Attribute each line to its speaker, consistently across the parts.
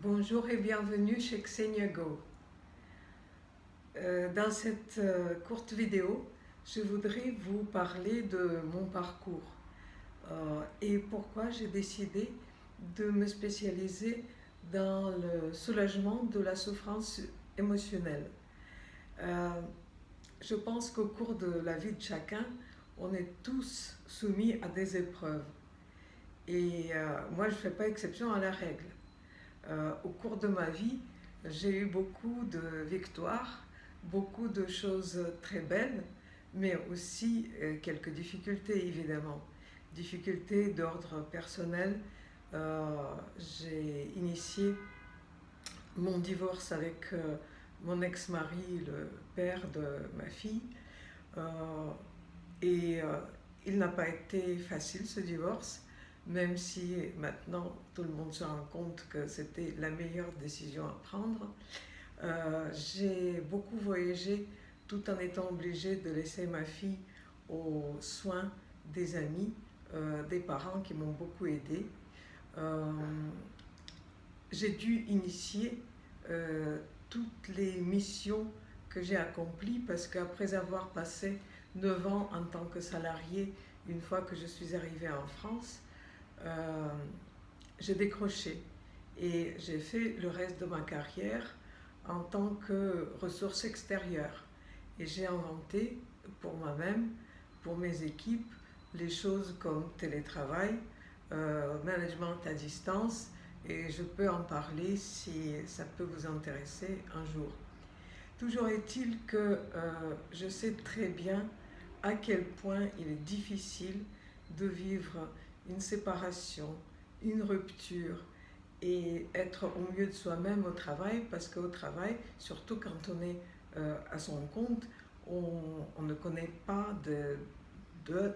Speaker 1: Bonjour et bienvenue chez Xenia Go. Dans cette courte vidéo, je voudrais vous parler de mon parcours et pourquoi j'ai décidé de me spécialiser dans le soulagement de la souffrance émotionnelle. Je pense qu'au cours de la vie de chacun, on est tous soumis à des épreuves. Et moi, je ne fais pas exception à la règle. Au cours de ma vie, j'ai eu beaucoup de victoires, beaucoup de choses très belles, mais aussi quelques difficultés évidemment. Difficultés d'ordre personnel. J'ai initié mon divorce avec mon ex-mari, le père de ma fille, et il n'a pas été facile ce divorce. Même si maintenant tout le monde se rend compte que c'était la meilleure décision à prendre. J'ai beaucoup voyagé tout en étant obligée de laisser ma fille aux soins des amis, des parents qui m'ont beaucoup aidée. J'ai dû initier toutes les missions que j'ai accomplies parce qu'après avoir passé 9 ans en tant que salariée, une fois que je suis arrivée en France, j'ai décroché et j'ai fait le reste de ma carrière en tant que ressource extérieure. Et j'ai inventé pour moi-même, pour mes équipes, les choses comme télétravail, management à distance, et je peux en parler si ça peut vous intéresser un jour. Toujours est-il que je sais très bien à quel point il est difficile de vivre une séparation, une rupture et être au mieux de soi-même au travail, parce qu'au travail, surtout quand on est à son compte, on ne connaît pas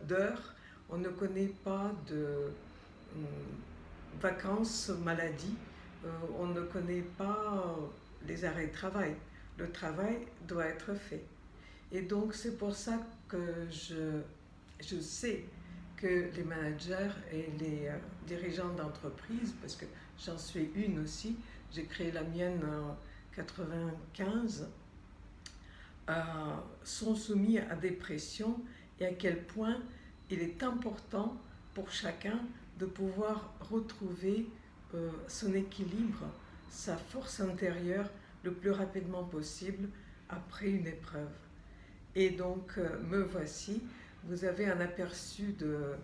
Speaker 1: d'heures, on ne connaît pas de vacances, maladies, on ne connaît pas les arrêts de travail. Le travail doit être fait. Et donc c'est pour ça que je sais que les managers et les dirigeants d'entreprise, parce que j'en suis une aussi, j'ai créé la mienne en 95, sont soumis à des pressions et à quel point il est important pour chacun de pouvoir retrouver son équilibre, sa force intérieure le plus rapidement possible après une épreuve. Et donc, me voici. Vous avez un aperçu de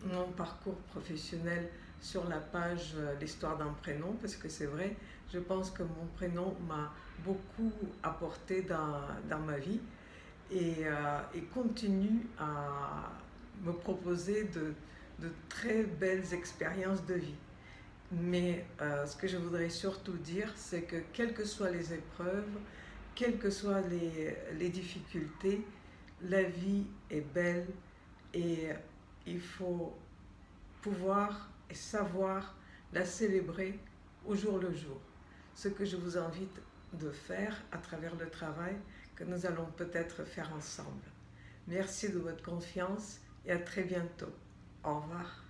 Speaker 1: mon parcours professionnel sur la page L'histoire d'un prénom, parce que c'est vrai, je pense que mon prénom m'a beaucoup apporté dans ma vie et continue à me proposer de très belles expériences de vie. Mais ce que je voudrais surtout dire, c'est que quelles que soient les épreuves, quelles que soient les difficultés, la vie est belle et il faut pouvoir et savoir la célébrer au jour le jour. Ce que je vous invite de faire à travers le travail que nous allons peut-être faire ensemble. Merci de votre confiance et à très bientôt. Au revoir.